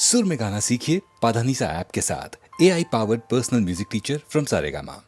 सुर में गाना सीखिए पाधानीसा ऐप के साथ। AI powered personal music teacher from Saregama.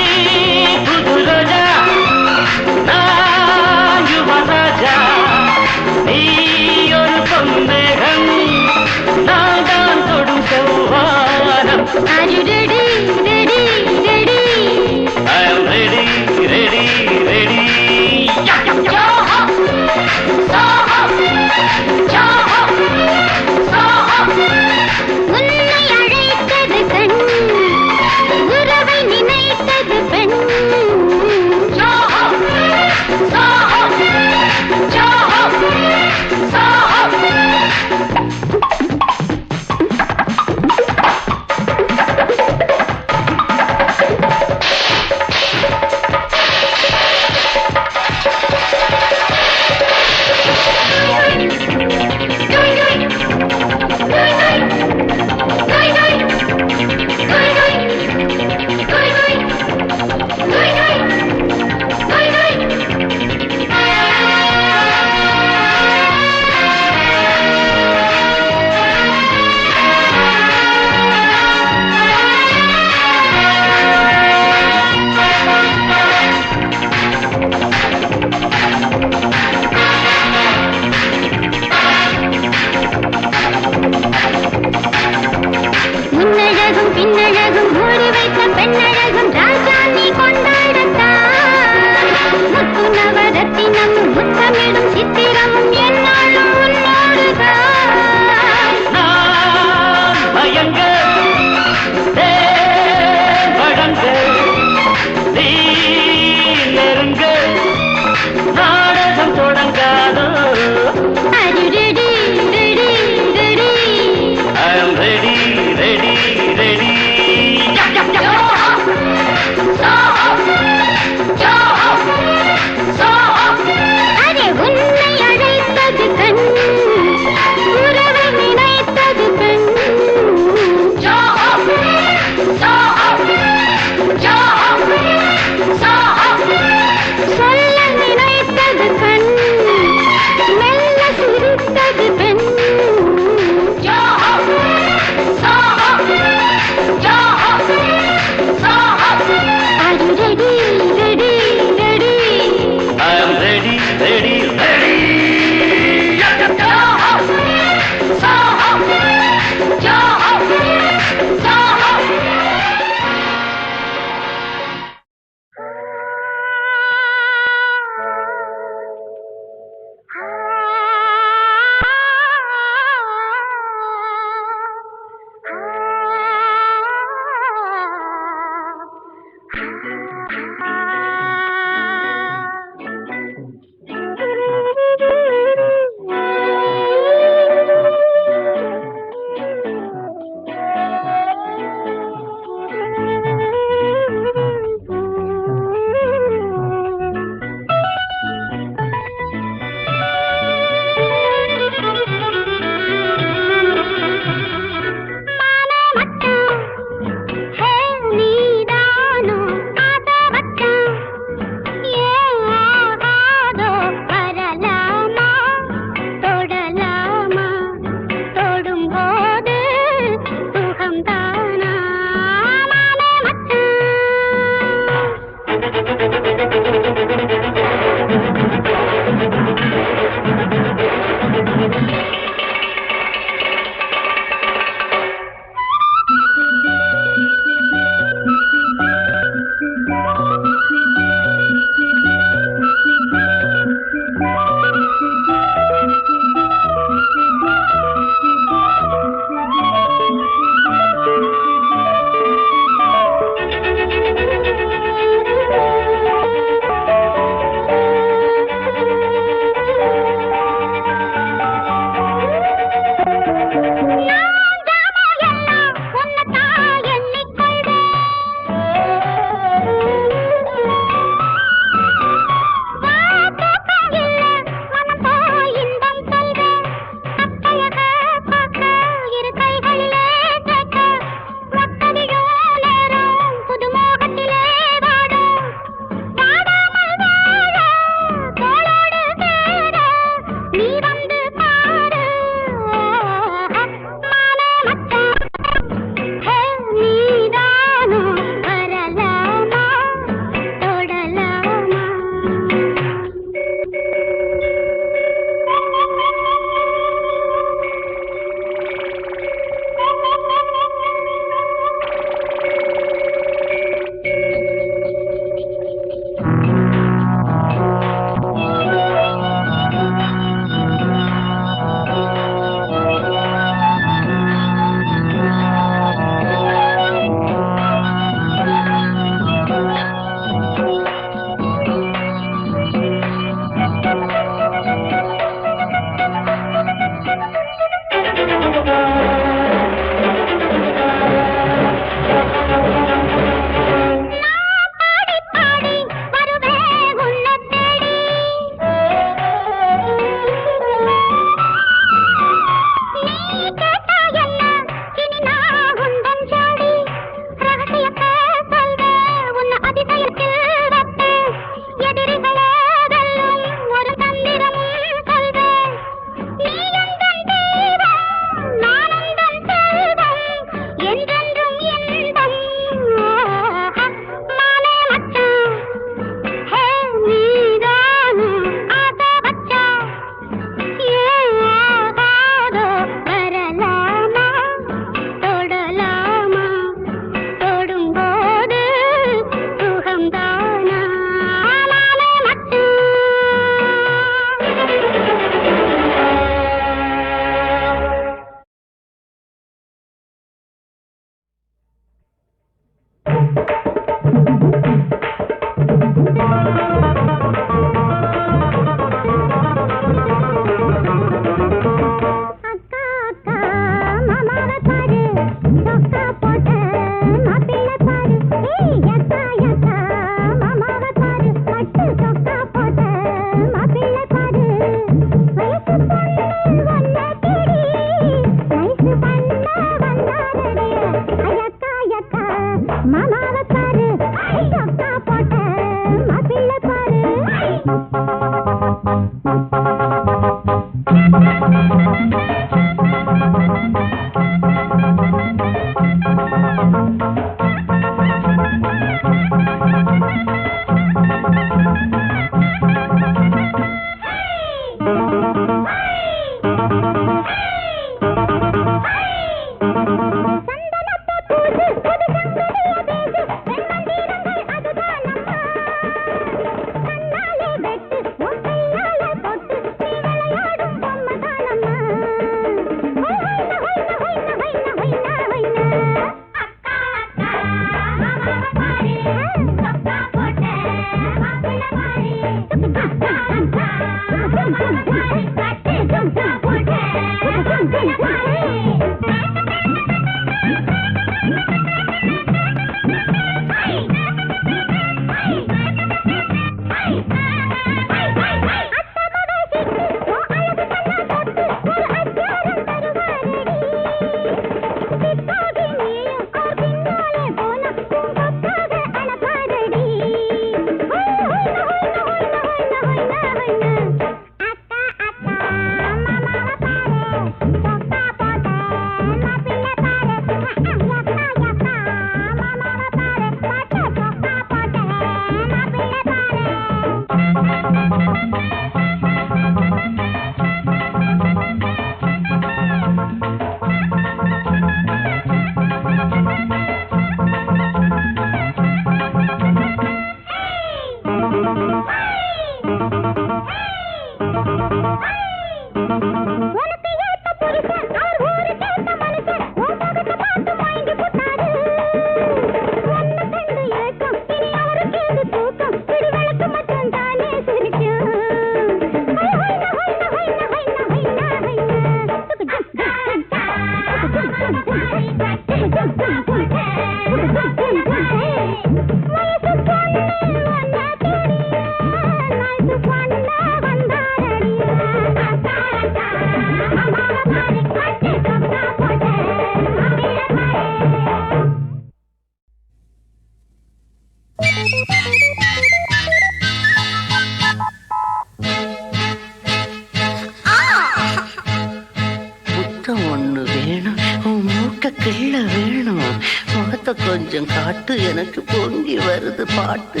கொஞ்சம் காட்டு, எனக்கு பொங்கி வருது பாட்டு.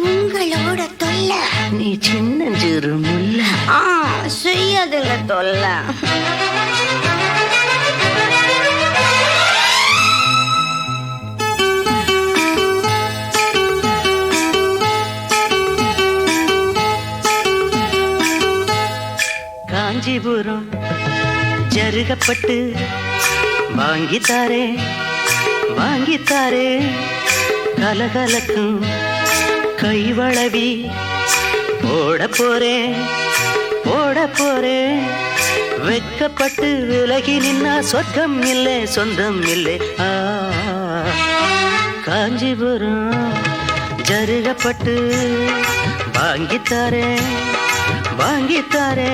உங்களோட தொல்லை, நீ சின்னஞ்சிறு முல்ல செய்யதில்ல தொல்லை. காஞ்சிபுரம் ஜருகப்பட்டு வாங்கித்தாரே வாங்கித்தாரே, கலகலக்கும் கைவளவி போட போறேன் போட போறேன். வெக்கப்பட்டு விலகி நின்னா சொர்க்கம் இல்லை சொந்தம் இல்லை. காஞ்சிபுரம் ஜருகப்பட்டு வாங்கித்தாரே வாங்கித்தாரே.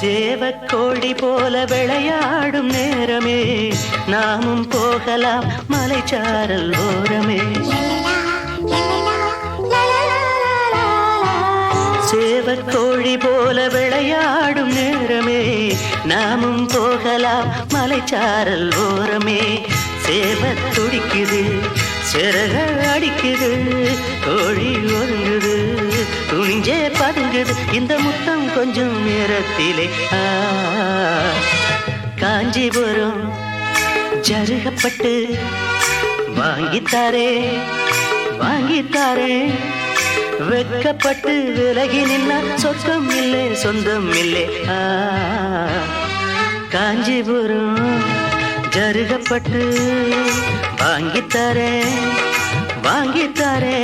சேவக்கோழி போல விளையாடும் நேரமே, நாமும் போகலாம் மலைச்சாரல் ஓரமே. சேவக்கோழி போல விளையாடும் நேரமே, நாமும் போகலாம் மலைச்சாரல் ஓரமே. சேவத் துடிக்குது, சிறக அடிக்குது, கோழி ஒதுங்குது, துணிஞ்சே பதுங்குது இந்த முத்தம் கொஞ்சம் நேரத்திலே. காஞ்சிபுரம் ஜருகப்பட்டு வாங்கித்தாரே வாங்கித்தாரே. வெக்கப்பட்டு விலகி நின்னா சொர்க்கம் இல்லை சொந்தம் இல்லை. காஞ்சிபுரம் ஜருகப்பட்டு வாங்கித்தாரே வாங்கித்தாரே.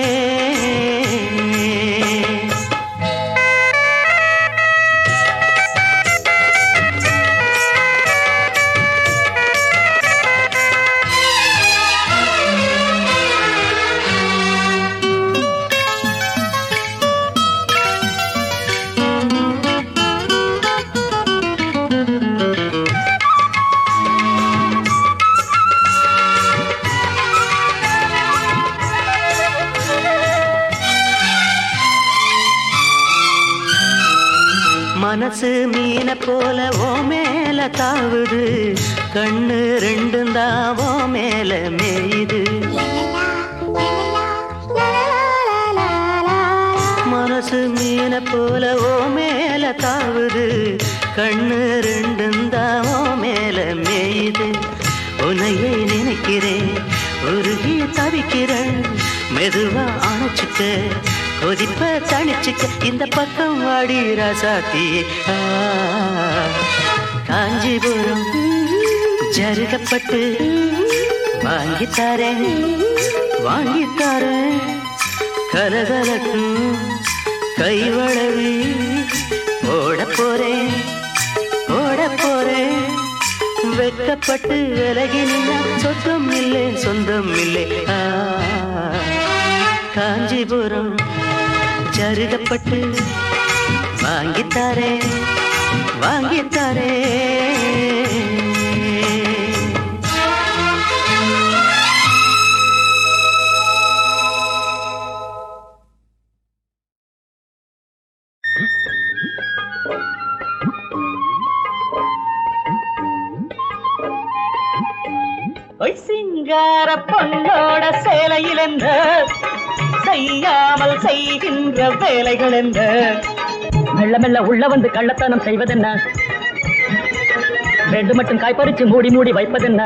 மனசு மீன போல ஓ மேல தாவுது, கண்ணு ரெண்டும் தான் ஓ மேல மேயுது. காசு மீன போல ஓ மேல தாவுது, கண்ணு ரெண்டும் தான் ஓ மேல மேயுது. உன்னையே நினைக்கிறேன், உருகி தவிக்கிறேன், மெதுவா அணைச்சுக்க, கொதிப்ப தணிச்சுக்க, இந்த பக்கம் வாடி ராசாத்தியே. காஞ்சிபுரம் ஜருகப்பட்டு வாங்கித்தாரேன் வாங்கித்தாரேன், கலகலக்கும் கைவளவி ஓட போறேன் ஓட போறேன். வெட்கப்பட்டு விலகி நின்னா சொந்தம் இல்லை சொந்தம் இல்லை. காஞ்சிபுரம் ஜருகப்பட்டு வாங்கித்தாரேன் வாங்கித்தாரேன். சிங்கார பொண்ணோட சேலையில் என்ற செய்யாமல் செய்கின்ற வேலைகள் என்ற மெல்ல மெல்ல உள்ள வந்து கள்ளத்தனம் செய்வதென்ன, ரெண்டு மட்டும் காய்பறிச்சு மூடி மூடி வைப்பதென்ன,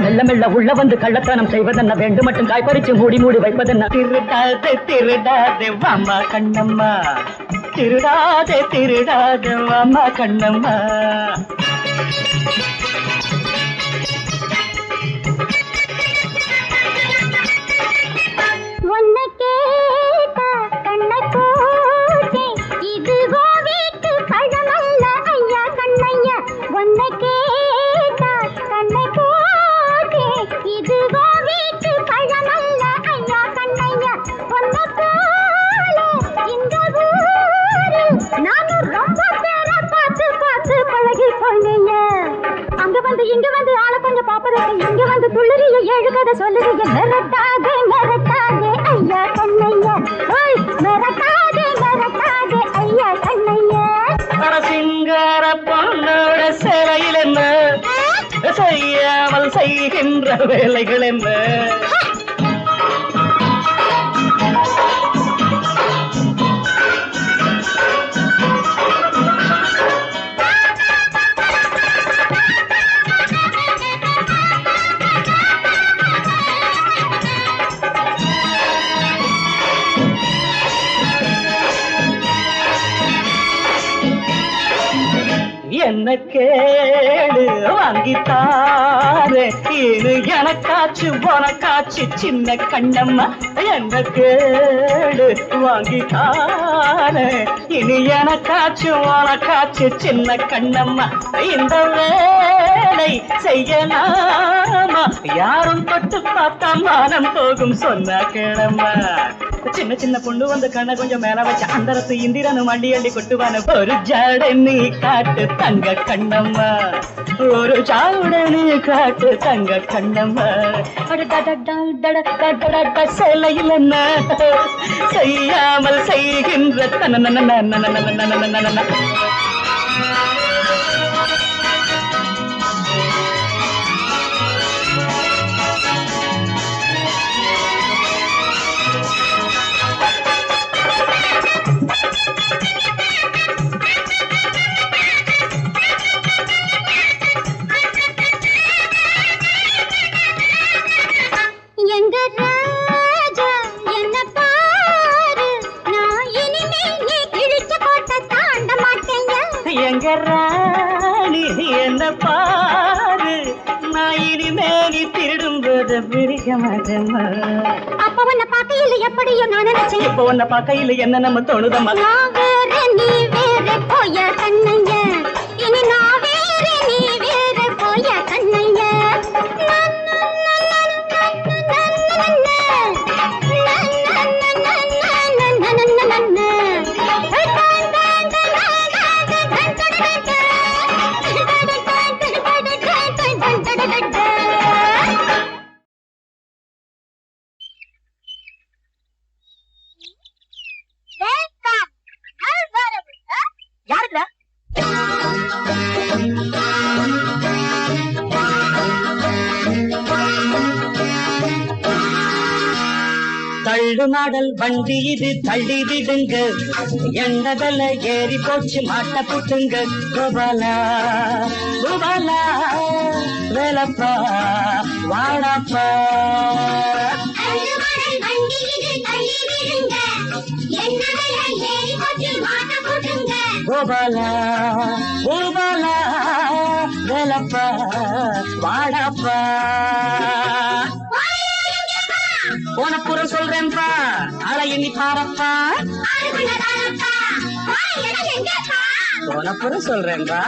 மெல்ல மெல்ல உள்ள வந்து கள்ளத்தனம் செய்வதென்ன, ரெண்டு மட்டும் காய்பறிச்சு மூடி மூடி வைப்பதென்ன. திருடாதே திருடாதே வாமா கண்ணம்மா, திருடாதே திருடாதே வாமா கண்ணம்மா. இங்க வந்து ஆள கொஞ்சம் பாப்பதற்கு, இங்க வந்து துள்ளறிய ஏழு கதை சொல்லுறிய. மிரட்டாதே மிரட்டாதே ஐயா கண்ணையா, மிரட்டாதே மிரட்டாதே ஐயா கண்ணையா. சிங்கார பொண்ணோட சேலையில் என்ன செய்யாமல் செய்கின்ற வேலைகள் என்ன. என்ன கேடு வாங்கித்தாரே, இது எனக்காச்சு உனக்காச்சு சின்ன கண்ணம்மா. என்ன கேடு வாங்கித்தாரே, இனி எனக்காச்சு உனக்காச்சு சின்ன கண்ணம்மா. இந்த வேலை செய்யலாமா, யாரும் தொட்டு பார்த்தா மானம் போகும் சொன்ன கிழம்மா. சின்ன சின்ன பொண்ணு வந்து கண்ண கொஞ்சம் மேல வச்ச அந்தரத்து இந்திரனு மண்டி அள்ளி கொட்டுவான. ஒரு ஜாட நீ காட்டு தங்க கண்ணம்மா, ஒரு ஜாட நீ காட்டு தங்க கண்ணம்மா. சேலையில் என்ன செய்யாமல் செய்கின்ற ராணி என்ன பாரு, நான் இனிமேனி திருடும்போது பிரிக்க மாட்டேம்மா. அப்ப உன்னை பார்க்கையில் எப்படியோ நான் நினைச்சேன், இப்ப உன்னை பார்க்கையில் என்ன நம்ம தோணுதம்மா. நான் வேற நீ வேற போய கண்ணைய, இனி நான் வேற நீ வேற போய கண்ணைய. யாருக்குடா கள்ளு மாடல் வண்டி இது தள்ளி விடுங்க, எண்ணதல்ல ஏறி போச்சு மாட்ட புட்டுங்க. கோபாலா கோபாலா வேலப்பா வாழப்பா. கோபாலா கோபாலா வேலப்பா வாழப்பா. போனப்புறம் சொல்றேன்பா, ஆளை எண்ணி பாரப்பா. போனப்புறம் சொல்றேன்பா,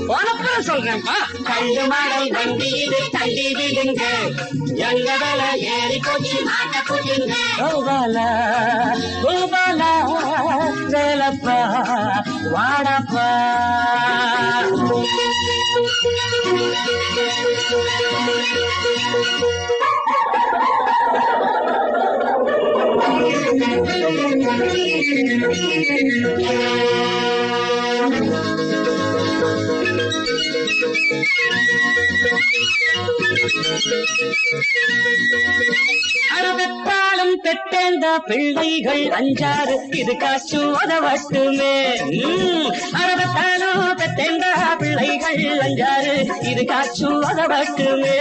போனப்புறம் சொல்றேன்பா. கண்டு மாடல் வண்டி இது தள்ளி விடுங்க, எங்க வேலை ஏறி போச்சு மாட்ட போட்டுங்க. கோபாலா கோபாலா வேலப்பா வாடப்பா. அறுபத்தாலும் பெற்றேந்த பிள்ளைகள் 5 இது காச்சும் உதவட்டுமே. 60 பெற்றேந்த பிள்ளைகள் 5 இது காச்சும் உதவட்டுமே.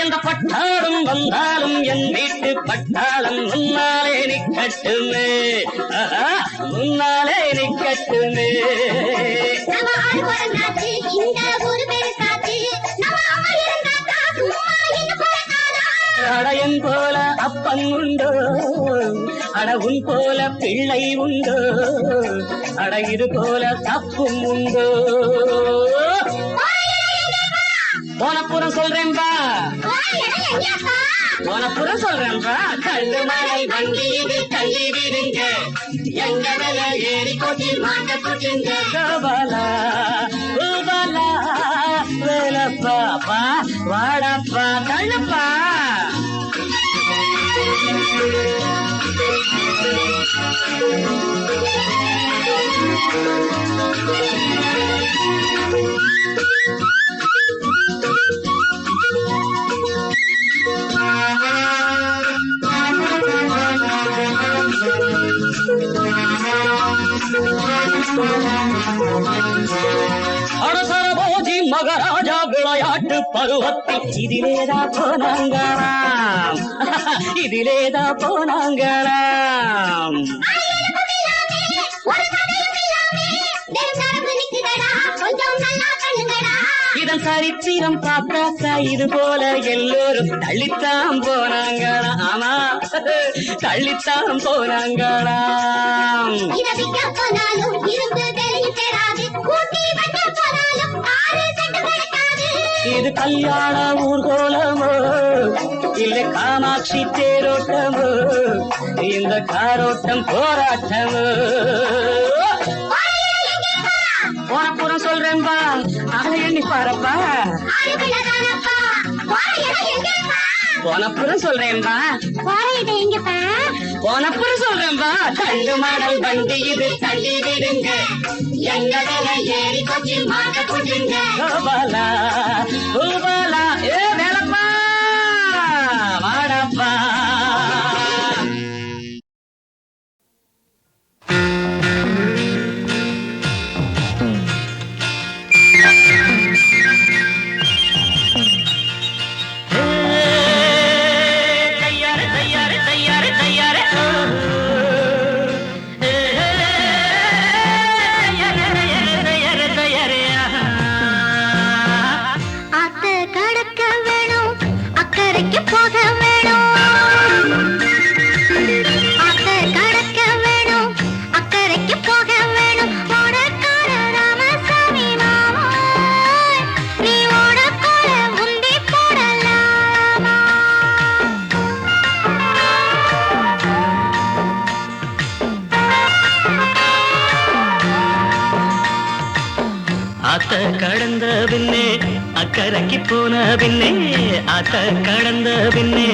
எந்த பட்டாலும் வந்தாலும் என் வீட்டு பட்டாளம் முன்னாலே நிக்கட்டுமே, முன்னாலே நிக்கட்டுமே. அடையன் போல அப்பன் உண்டோ, அடவுன் போல பிள்ளை உண்டோ, அட இது போல தப்பும் உண்டோ. போனப்புறம் சொல்றேன்பா, போனப்புறம் சொல்றேன்பா. கண்டு மாடல் வண்டி இது தள்ளி விடுங்க, எங்க வேலை ஏறி போச்சு மாட்ட போட்டுங்க. கோபாலா கோபாலா வேலப்பா வாடப்பா கள்ளப்பா. அரசரபோஜி மகராஜா விளையாட்டு பருவத்தில் இதிலேதா போனாங்களாம், இதிலேதா போனாங்களாம். இதன் சரித்திரம் பார்த்தாக்கா இது போல எல்லோரும் தள்ளித்தான் போனாங்களாம். ஆமா தள்ளித்தான் போனாங்களாம். இது கல்யாண ஊர்கோலமோ இல்லை காமாட்சி தேரோட்டமோ, இந்த காரோட்டம் போராட்டமோ. போனப்புறம் சொல்றேன்பா, அதை எண்ணி பாரப்பா. போனப்புறம் சொல்றேன்பா, போனப்புறம் சொல்றேன்பா. கண்டு மாடல் வண்டி இது தள்ளி விடுங்க, எங்க வேலை ஏறி போச்சு மாட்ட போட்டுங்க. கோபாலா கோபாலா ஏ வேலப்பா வாடப்பா. ஆத்த கடந்த பின்னே அக்கறைக்கு போன பின்னே, ஆத்த கடந்த பின்னே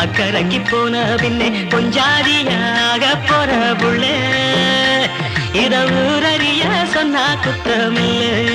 அக்கறைக்கு போன பின்னே, பொஞ்சாதியாக போற புள்ளே இத ஊரறிய சொன்னா குத்தமில்லை.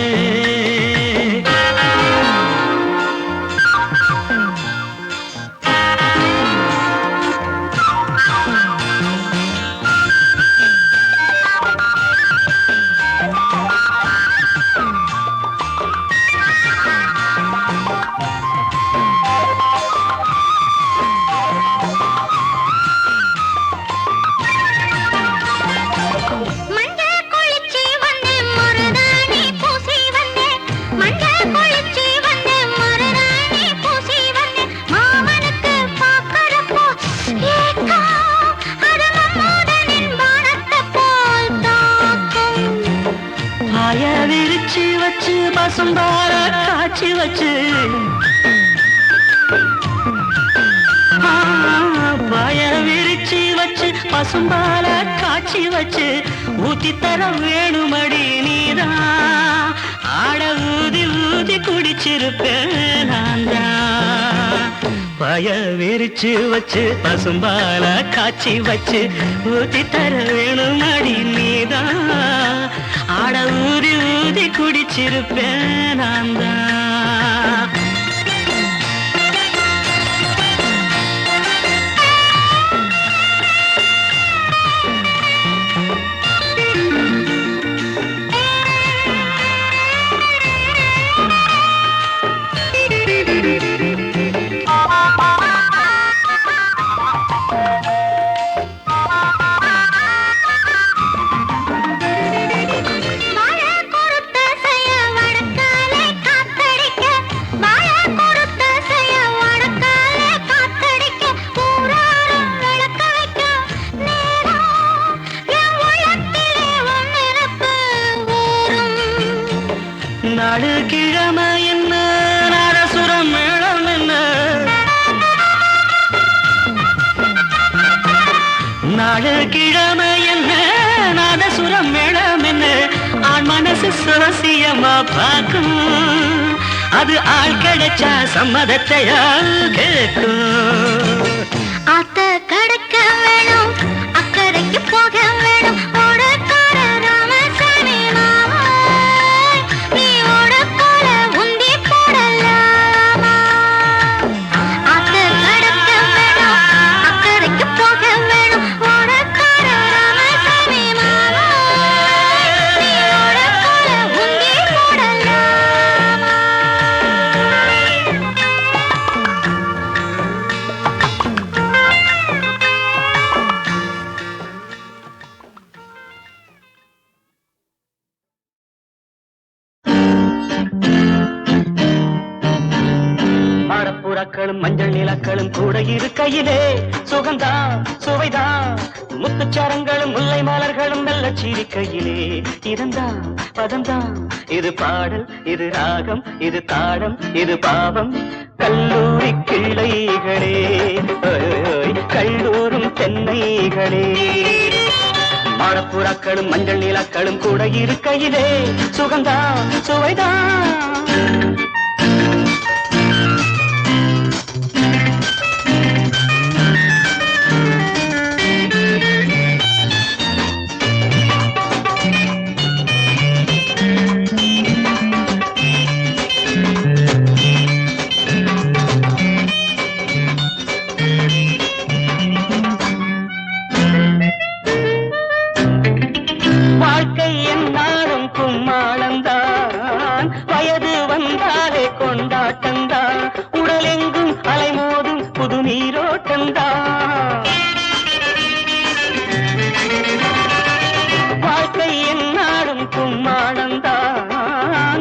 விரிச்சு வச்சு பசும்பார காய்ச்சி வச்சு பாய விரிச்சு வச்சு பசும்பால காய்ச்சி வச்சு ஊத்தி தர வேணுமடி நீதான். ஆட ஊதி ஊதி குடிச்சிருப்பேன் நான் தான். பாய விரிச்சு வச்சு பசும்பால காய்ச்சி வச்சு ஊத்தி தர வேணுமடி நீதான். ஆட ஊதி ஊதி குடிச்சிருப்பேன் நான் தான். நாடு கிழமை என்ன நரசுரம் மேளம் என்ன, நாடு கிழமை என்ன நாதசுரம் மேளம் என்ன, ஆண் மனசு சுரசியமா பார்க்கும். அது ஆள் கிடைச்சா சம்மதத்தையா கேட்கும். ஆத்த கடக்க வேணும், அக்கறைக்கு போக வேணும். புறாக்களும் மஞ்சள் நிலக்களும் கூட இருக்கையிலே சுகந்தான் சுவைதான். முத்துச்சரங்களும் முல்லை மலர்களும் மெல்ல சிரிக்கையிலே இதந்தான் பதந்தான். இது பாடல், இது ராகம், இது தாளம், இது பாவம். கல்லூரி கிளைகளே கல்லூரும் தென்னைகளே. மாடப்புறாக்களும் மஞ்சள் நிலக்களும் கூட இருக்கையிலே சுகந்தான் சுவைதான். வாழ்க்கை என்னாலும் கும்மாளந்தான். வயது வந்தாலே கொண்டாட்டந்தான். உடலெங்கும் அலைமோதும் புது நீரோட்டந்தான். வாழ்க்கை என்னாலும் கும்மாளந்தான்.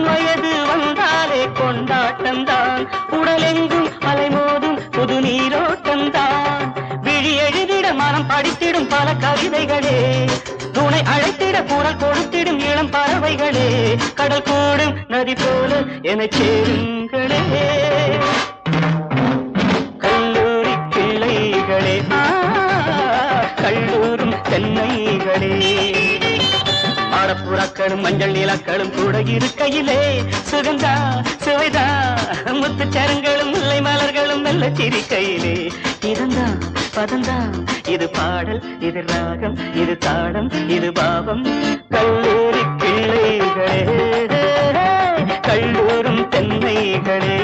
வயது வந்தாலே கொண்டாட்டந்தான். உடலெங்கும் அலைமோதும் புது நீரோட்டந்தான். விழி எழுதிட மனம் படித்திடும் பல கவிதைகளே. துணை அழைத்திட குரல் கொடுத்திடும் இளம் பறவைகளே. கடல் கூடும் நதி போல என சேருங்களே. கல்லூரி கிளைகளே கல்லூரும் தென்னைகளே. மாடப்புறாக்களும் மஞ்சள் நிலக்களும் கூட இருக்கையிலே சுகந்தா சுவைதா. முத்துச்சரங்களும் முல்லை மலர்களும் மெல்ல சிரிக்கையிலே இதந்தான் பதந்தான். இது பாடல், இது ராகம், இது தாளம், இது பாவம். கல்லூரி பிள்ளைகளே, கல்லூரும் தென்னைகளே.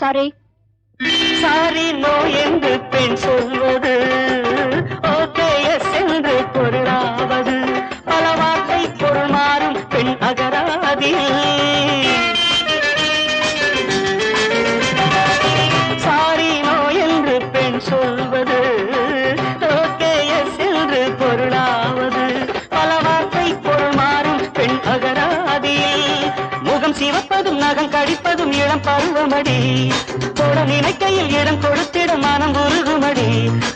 சாரி சாரி நோ என்று பெண் சொல்வது, ஓகே எஸ் என்று பொருளாவது, பல வார்த்தை பொருள் மாறும் பெண் அகராதி. சாரி நோ என்று பெண் சொல்வது, ஓகே எஸ் என்று பொருளாவது, பல வார்த்தை பொருள் மாறும் பெண் அகராதி. முகம் சிவப்பதும் நகம் கடிப்பதும் இளம் பருவமடி, தொட நினைக்கையில் இடம் கொடுத்திட மனம் உருகுமடி.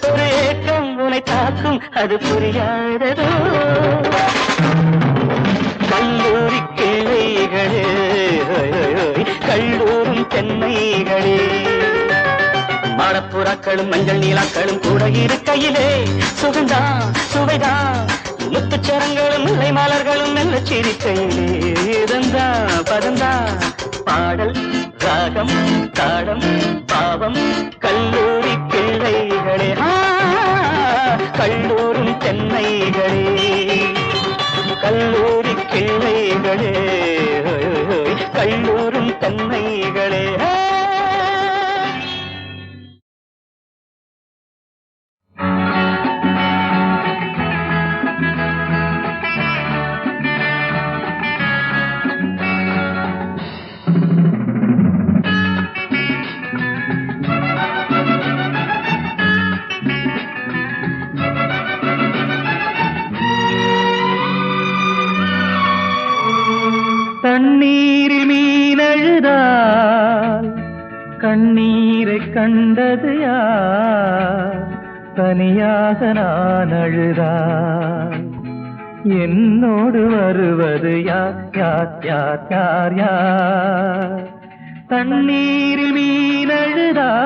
ஒரு ஏக்கம் உனை தாக்கும் அது புரியாததோ. கல்லூரி கிளைகளே, கல்லூரும் தென்னைகளே. மாடப்புறாக்களும் மஞ்சள் நீலாக்களும் கூட இருக்கையிலே சுகந்தான் சுவைதான், முத்துச்சரங்களும் முல்லை மலர்களும் மெல்ல சிரிக்கையிலே இதந்தா பதந்தா. பாடல் ராகம் தாடம் பாவம் கல்லூரி பிள்ளைகளே, கல்லூரும் தென்னைகளே, கல்லூரி கிளைகளே, கல்லூரும் தென்னைகளே. தண்ணீரில் மீனழுதால் கண்ணீரை கண்டது யார்? தனியாக நான் அழுதால் என்னோடு வருவது யார் யார் யார் யார் யார்? தண்ணீரில் மீனழுதால்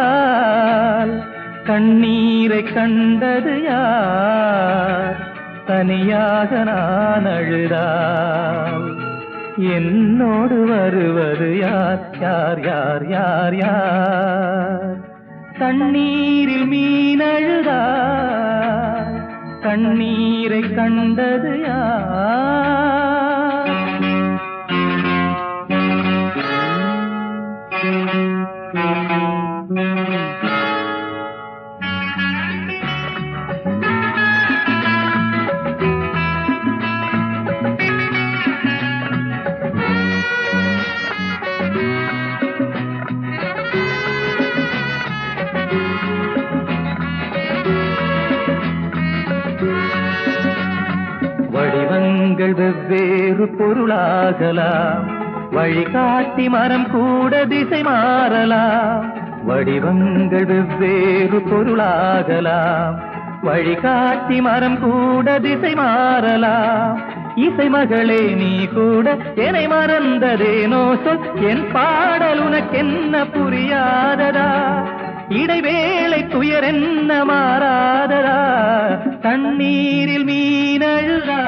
கண்ணீரை கண்டது யார்? தனியாக நான் அழுதால் என்னோடு வருவது யார் யார் யார் யார் யார்? தண்ணீரில் மீனழுதால் கண்ணீரை கண்டது யார்? வடிவங்கள் வெவ்வேறு பொருளாகலாம், வழிகாட்டி மரம் கூட திசை மாறலாம். வடிவங்கள் வெவ்வேறு பொருளாகலாம், வழிகாட்டி மரம் கூட திசை மாறலாம். இசை மகளே நீ கூட என்னை மறந்ததேனோ சொல், என் பாடல் உனக்கென்ன புரியாததா? இடைவேளை துயர் என்ன மாறாததா? தண்ணீரில் மீனழுதா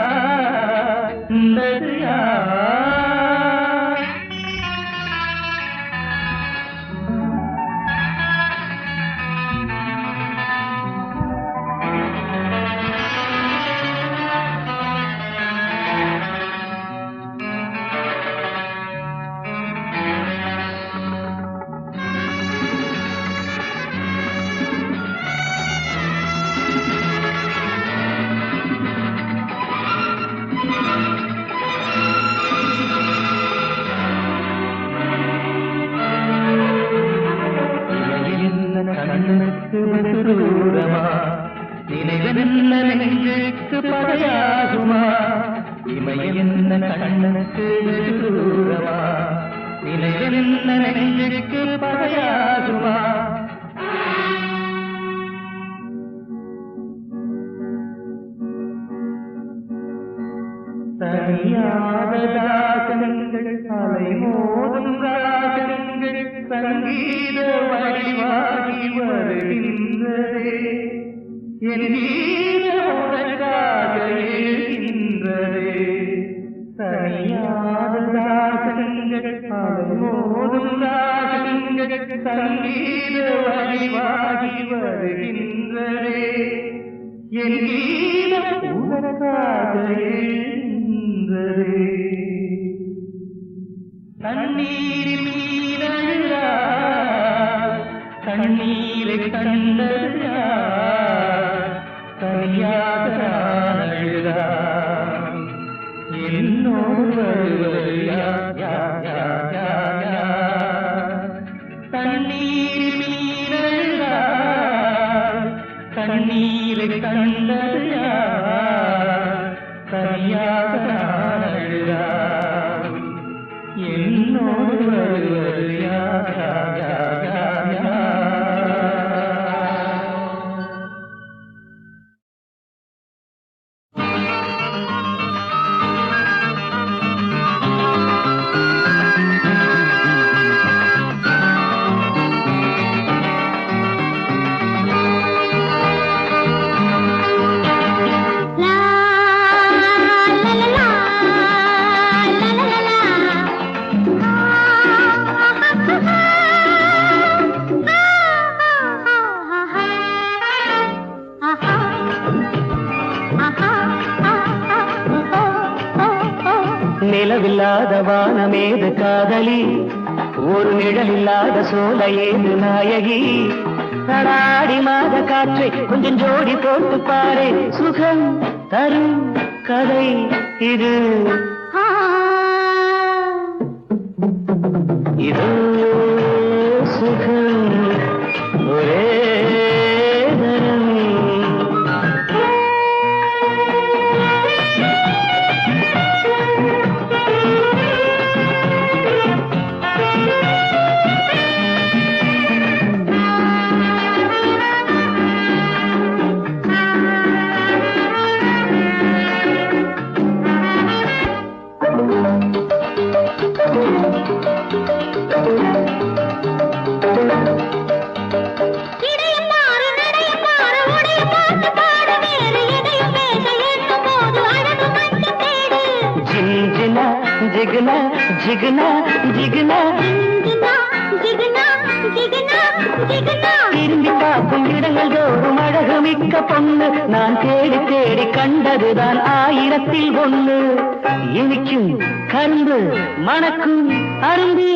கண்ணுக்கு தூரமா, நினைவென்ன நெஞ்சுக்கு பகையாகுமா? இமையென்ன கண்ணுக்கு தூரமா, நினைவென்ன நெஞ்சுக்கு பகையாகுமா? தனியாத தாசங்கள் மோதும் ராகங்கள் சங்கீத வடிவாகி வருகின்றதே என் உனக்காக எழுகின்றதே தனியாத ராகங்கள் மோதும் ராகங்கள் சங்கீத வடிவாகி வருகின்றதே என் உனக்காக எழுகின்றதே தண்ணீரில் மீனழா தண்ணீரை கண்டதா தனியாக அழுதா என்னோடு வருவதையா தண்ணீரில் மீனழா தண்ணீரை கண்டதா தனியாக அழுதா என்னோடு வருவது நிலவில்லாத வானமேது காதலி ஒரு நிழலில்லாத சோலையேது நாயகி தடாடி மாத காற்றை கொஞ்சம் ஜோடி போட்டு பாரு சுகம் தரும் கதை இது இது சுகம் ஒரே தரம் जिगना जिगना जिगना जिगना जिगना जिगना திரும்பி பார்க்கும் இடங்கள் தோறும் அழகு மிக்க பொண்ணு நான் தேடி தேடி கண்டதுதான் ஆயிரத்தில் ஒண்ணு இனிக்கும் கரும்பு மணக்கும் அரும்பு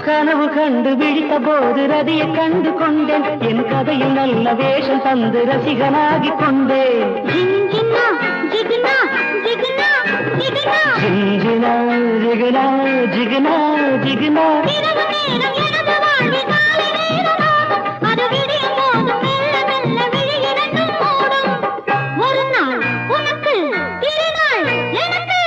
கனவு கண்டு விழித்த போது ரதியை கண்டு கொண்டேன் என் கதையில் நல்ல வேஷம் தந்து ரசிகனாகி கொண்டேன் ஜிஞ்சினா ஜிகினா ஜிகினா ஜிகினா ஜிஞ்சினா ஜிகினா ஜிகினா ஜிகினா இரவு நேரம் எனது வாழ்வில் காலை நேரமாகும் அது விடியும் போது மெல்ல மெல்ல விழி இரண்டும் மூடும் ஒரு நாள் உனக்கு திருநாள் எனக்கு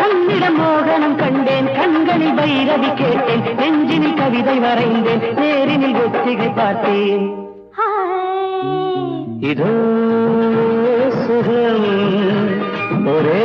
உன்னிடம் மோகனம் கண்டேன் கண்களில் வைரவி கேட்டேன் நெஞ்சினில் கவிதை வரைந்தேன் நேரினில் ஒத்திகை பார்த்தேன் இதோ சுகம் ஒரே